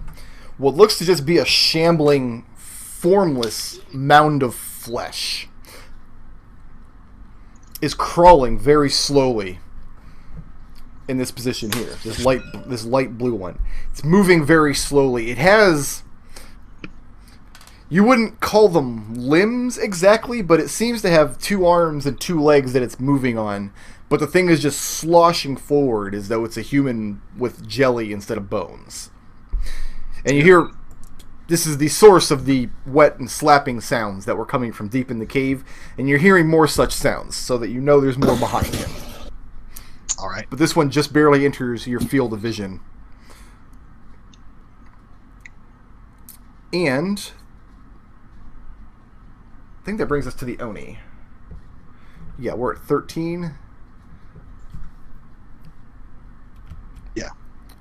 What looks to just be a shambling, formless mound of flesh is crawling very slowly in this position here. This light blue one. It's moving very slowly. It has... You wouldn't call them limbs exactly, but it seems to have 2 arms and 2 legs that it's moving on. But the thing is just sloshing forward as though it's a human with jelly instead of bones. And you hear... This is the source of the wet and slapping sounds that were coming from deep in the cave. And you're hearing more such sounds, so that you know there's more behind him. Alright. But this one just barely enters your field of vision. And... I think that brings us to the Oni. Yeah, we're at 13. Yeah.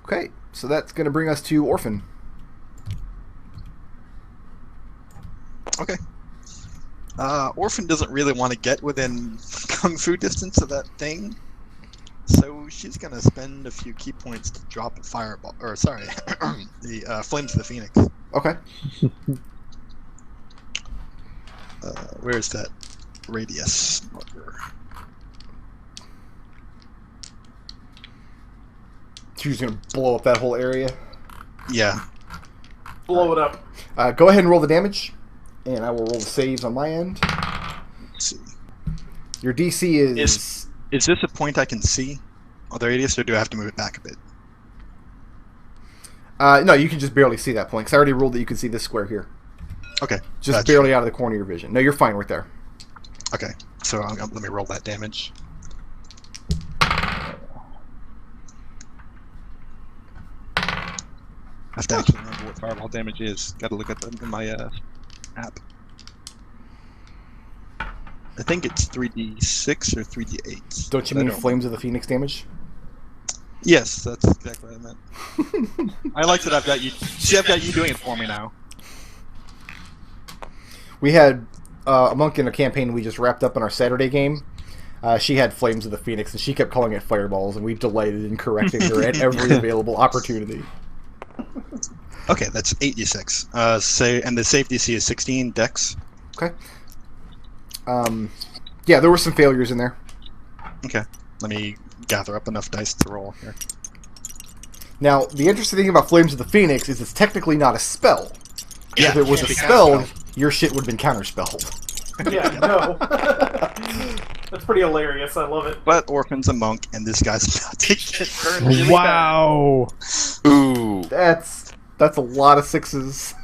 Okay, so that's going to bring us to Orphan. Okay. Orphan doesn't really want to get within kung fu distance of that thing, so she's going to spend a few key points to drop a fireball. Or, sorry, the Flames of the Phoenix. Okay. Where's that radius marker? She's going to blow up that whole area. Yeah. Blow it up. Go ahead and roll the damage, and I will roll the saves on my end. Let's see. Your DC is... Is this a point I can see on the radius, or do I have to move it back a bit? No, you can just barely see that point, because I already ruled that you could see this square here. Okay. Just barely out of the corner of your vision. No, you're fine right there. Okay, so let me roll that damage. I have to actually remember what fireball damage is. Got to look at in my app. I think it's 3d6 or 3d8. Don't you mean Flames of the Phoenix damage? Yes, that's exactly what I meant. I like that I've got you. See, I've got you doing it for me now. We had a monk in a campaign we just wrapped up in our Saturday game. She had Flames of the Phoenix, and she kept calling it fireballs, and we delighted in correcting her at every available opportunity. Okay, that's 8d6. And the save DC is 16 dex. Okay. Yeah, there were some failures in there. Okay, let me gather up enough dice to roll here. Now, the interesting thing about Flames of the Phoenix is it's technically not a spell. Yeah, if it was a spell, your shit would have been counterspelled. Yeah, no. That's pretty hilarious. I love it. But Orphan's a monk, and this guy's about to get burned really Wow! Ooh. That's a lot of 6s.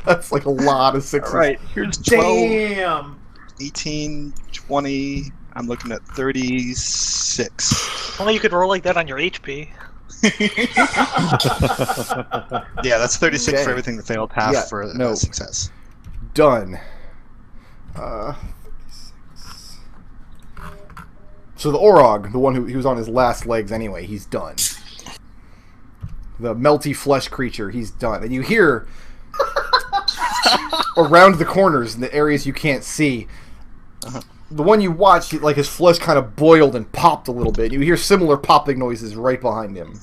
That's like a lot of 6s. Alright, here's 12, Damn! 18, 20, I'm looking at 36. Only you could roll like that on your HP. Yeah, that's 36 Okay. for everything that failed, half Yeah, for no. success. Done. So the Orog, the one who was on his last legs anyway, he's done. The melty flesh creature, he's done. And you hear around the corners in the areas you can't see, the one you watch, like his flesh kind of boiled and popped a little bit. You hear similar popping noises right behind him.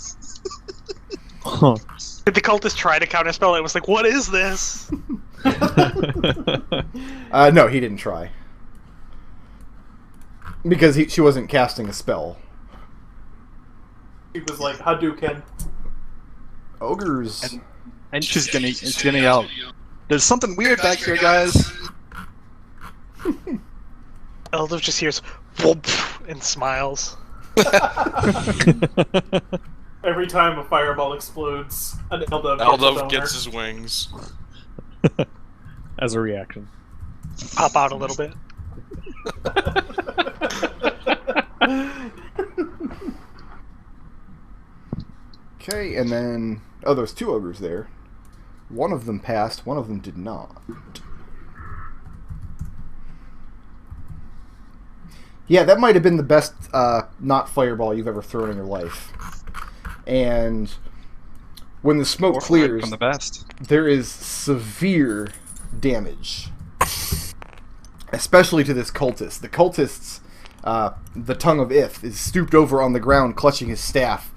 Huh. Did the cultist try to counterspell it? It was like, what is this? No, he didn't try. Because she wasn't casting a spell. He was like, Hadouken. Ogres. And she's gonna yell, "There's something weird back here, guys!" Eldove just hears whoop and smiles. Every time a fireball explodes, an Eldove Gets his wings. As a reaction. Pop out a little bit. Okay, and then... Oh, there's 2 ogres there. One of them passed, one of them did not. Yeah, that might have been the best not fireball you've ever thrown in your life. And when the smoke Orphan clears, from the best. there is severe damage. Especially to this cultist. The cultist's, the Tongue of Ith, is stooped over on the ground, clutching his staff,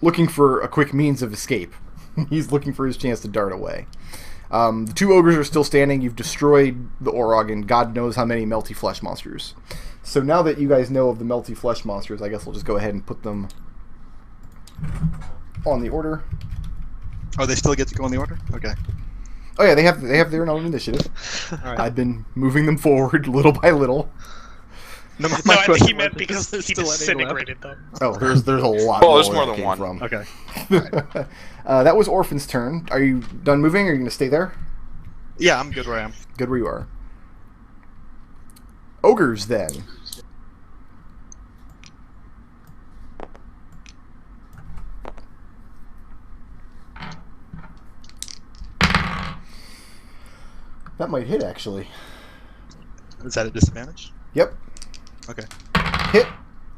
looking for a quick means of escape. He's looking for his chance to dart away. The two ogres are still standing. You've destroyed the Orog and God knows how many melty flesh monsters. So now that you guys know of the melty flesh monsters, I guess we'll just go ahead and put them on the order. Oh, they still get to go in the order? Okay. Oh yeah, they have their own initiative. Alright. I've been moving them forward little by little. No, No, I think he meant because he still disintegrated them. Oh, there's a lot. Well, there's more more where than that came one. From. Okay. That was Orphan's turn. Are you done moving, or are you going to stay there? Yeah, I'm good where I am. Good where you are. Ogres, then. That might hit, actually. Is that a disadvantage? Yep. Okay. Hit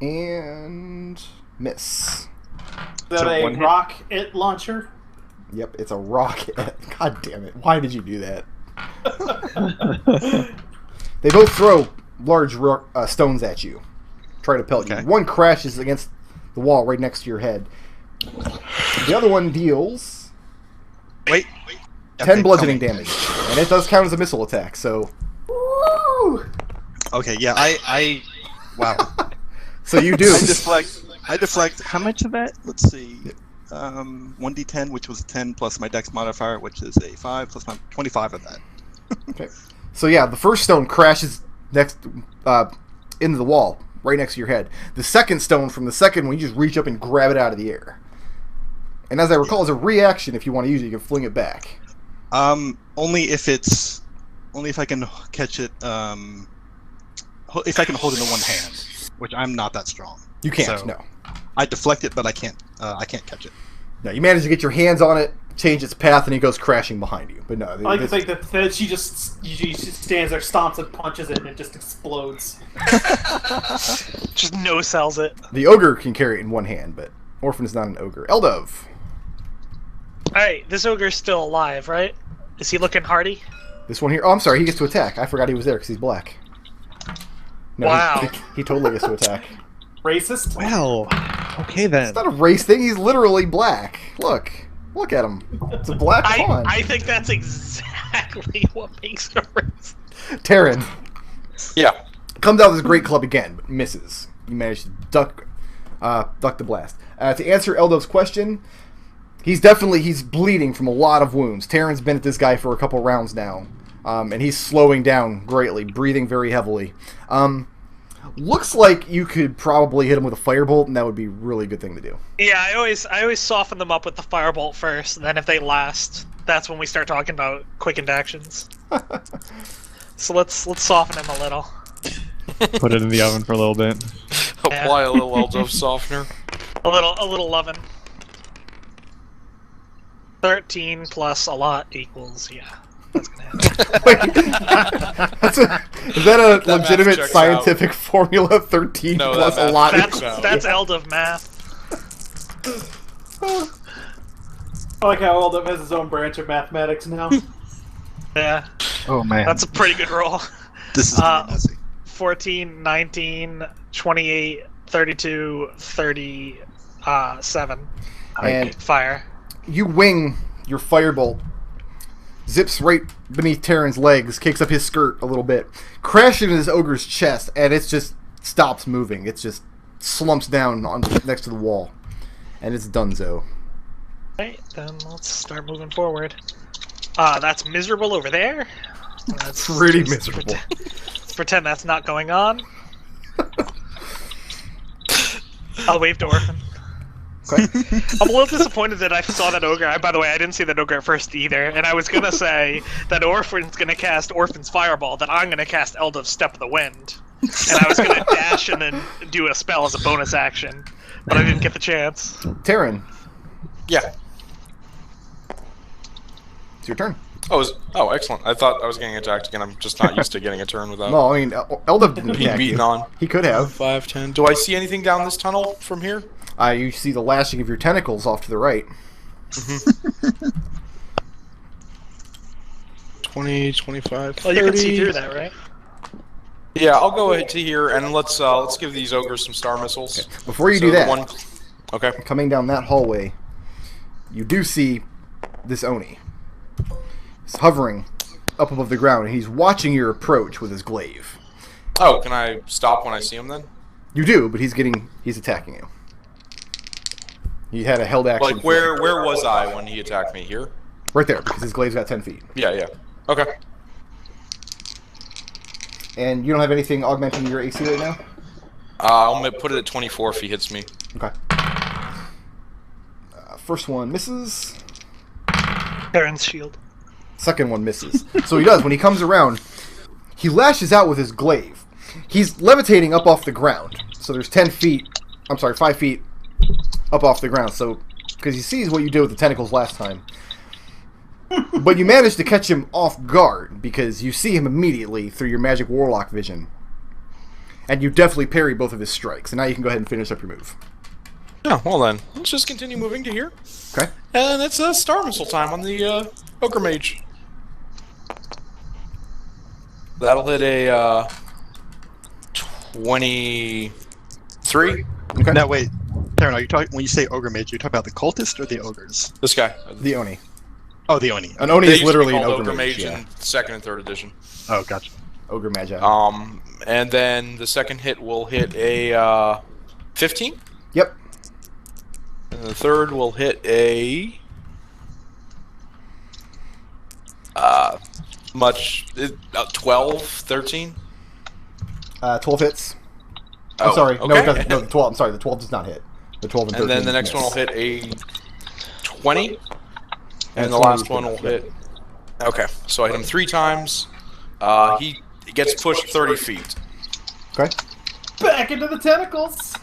and miss. Is that So a one hit? rocket launcher? Yep, it's a rocket. God damn it. Why did you do that? They both throw large stones at you. Try to pelt Okay. you. One crashes against the wall right next to your head. The other one deals Wait. 10 bludgeoning damage. And it does count as a missile attack, so... Woo! Okay, yeah, I wow. So you do. I deflect. How much of that? Let's see. 1d10, which was a 10 plus my dex modifier, which is a 5 plus my 25 of that. Okay. So yeah, the first stone crashes next into the wall, right next to your head. The second stone from the second one, you just reach up and grab it out of the air. And as I recall, as a reaction, if you want to use it, you can fling it back. Only if I can catch it. If I can hold it in one hand, which I'm not that strong. You can't, So, no. I deflect it, but I can't. I can't catch it. No, you manage to get your hands on it, change its path, and it goes crashing behind you. But no, I like to think that she just stands there, stomps and punches it, and it just explodes. Just no sells it. the ogre can carry it in one hand, but Orphan is not an ogre. Eldove. Alright, this ogre's still alive, right? Is he looking hardy? This one here. Oh, I'm sorry. He gets to attack. I forgot he was there because he's black. No, Wow. He totally gets to attack. Racist? Well, okay then. It's not a race thing. He's literally black. Look at him. It's a black pawn. I think that's exactly what makes a race. Tarin Yeah. comes out with his great club again, but misses. You manage to duck the blast. To answer Eldove's question, he's bleeding from a lot of wounds. Tarin's been at this guy for a couple rounds now, and he's slowing down greatly, breathing very heavily. Looks like you could probably hit him with a firebolt, and that would be a really good thing to do. Yeah, I always soften them up with the firebolt first, and then if they last, that's when we start talking about quickened actions. So let's soften him a little. Put it in the oven for a little bit. Apply a little Eldove softener. A little oven. 13 plus a lot equals, yeah. That's gonna happen. Is that a That legitimate math checks scientific formula? 13 No, plus that a lot. math checks equals- out. That's Eldove math. I like how Eldove has his own branch of mathematics now. Yeah, Oh man, that's a pretty good roll. this is gonna be messy. 14, 19, 28, 32, 37. And Fire. you wing your firebolt, zips right beneath Tarin's legs, kicks up his skirt a little bit, crashes into this ogre's chest, and it just stops moving. It just slumps down next to the wall, and it's donezo. Right, then let's start moving forward. That's miserable over there. That's Pretty just miserable. Pretend that's not going on. I'll wave to Orphan. Okay. I'm a little disappointed that I saw that ogre. By the way, I didn't see that ogre at first either, and I was gonna say that Orphan's gonna cast Orphan's Fireball, that I'm gonna cast Eldove's Step of the Wind, and I was gonna dash and then do a spell as a bonus action, but I didn't get the chance. Tarin, Yeah. it's your turn. Oh, excellent. I thought I was getting attacked again. I'm just not used to getting a turn without No, I mean, Eldove didn't being attack beaten you. on. He could have. 5, 10. Do I see anything down this tunnel from here? You see the lashing of your tentacles off to the right. 20, 25, 30. Well, you can see through that, right? Yeah, I'll go ahead to here, and let's give these ogres some star missiles. Before you So do the that, Okay. coming down that hallway, you do see this Oni. He's hovering up above the ground, and he's watching your approach with his glaive. Oh, can I stop when I see him then? You do, but he's attacking you. He had a held action. Like, where was I when he attacked me? Here? Right there, because his glaive's got 10 feet. Yeah. Okay. And you don't have anything augmenting your AC right now? I'll put it at 24 if he hits me. Okay. First one misses. Baron's shield. Second one misses. So he does. When he comes around, he lashes out with his glaive. He's levitating up off the ground. So there's 5 feet up off the ground. So, because he sees what you did with the tentacles last time. But you manage to catch him off guard because you see him immediately through your magic warlock vision. And you definitely parry both of his strikes. And now you can go ahead and finish up your move. Yeah, well then. Let's just continue moving to here. Okay. And it's star missile time on the ogre mage. That'll hit a 23. Okay. Now wait, Tarin, are you talking when you say ogre mage? You're talking about the cultist or the ogres? This guy. The Oni. Oh, the Oni. An Oni They is used to be literally an called ogre mage. in Yeah. 2nd and 3rd edition. Oh, gotcha. Ogre magi. And then the second hit will hit a 15. Yep. And the third will hit a 12, 13. 12 hits. Oh, I'm sorry. okay. No, it doesn't. No, the 12. I'm sorry. The 12 does not hit. The 12 and 13. And then the next miss. one will hit a 20. And the 20 last one will hit. Okay, so I hit him 3 times. He gets pushed 30 feet. Okay. Back into the tentacles.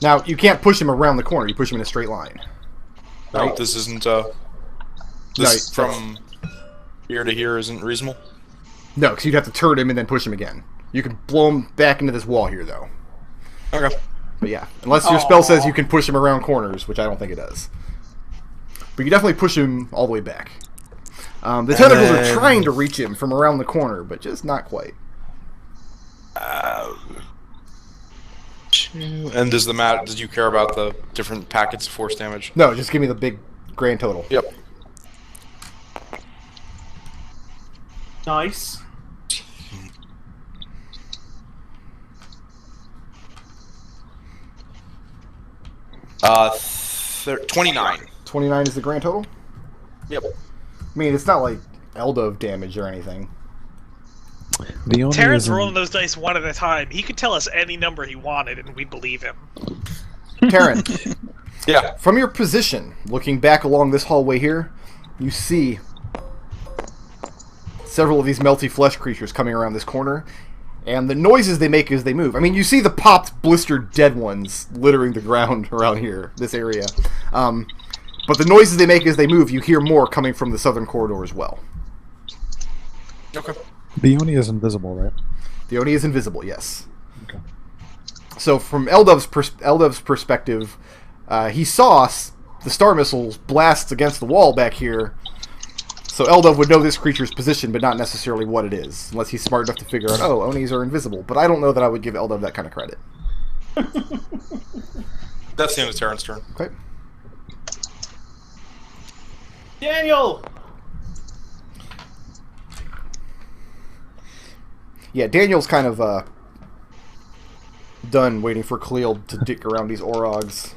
Now you can't push him around the corner. You push him in a straight line. No, Right. this isn't. No, This from here to here isn't reasonable. No, because you'd have to turn him and then push him again. You can blow him back into this wall here, though. Okay. But yeah, unless your spell says you can push him around corners, which I don't think it does. But you definitely push him all the way back. The tentacles are trying to reach him from around the corner, but just not quite. And does you care about the different packets of force damage? No, just give me the big grand total. Yep. Nice. Uh, 29. 29 is the grand total? Yep. I mean, it's not like Eldove damage or anything. The only Tarin's reason- rolling those dice one at a time. He could tell us any number he wanted, and we'd believe him. Tarin, Yeah. from your position, looking back along this hallway here, you see several of these melty flesh creatures coming around this corner, and the noises they make as they move. I mean, you see the popped, blistered dead ones littering the ground around here, this area. But the noises they make as they move, you hear more coming from the southern corridor as well. Okay. The Oni is invisible, right? The Oni is invisible, yes. Okay. So from Eldove's perspective, he saw the star missiles blast against the wall back here. So Eldove would know this creature's position, but not necessarily what it is, unless he's smart enough to figure out, oh, Onis are invisible. But I don't know that I would give Eldove that kind of credit. That's the end of Tarin's turn. Okay. Daniel! Yeah, Daniel's kind of done waiting for Khalil to dick around these Orogs.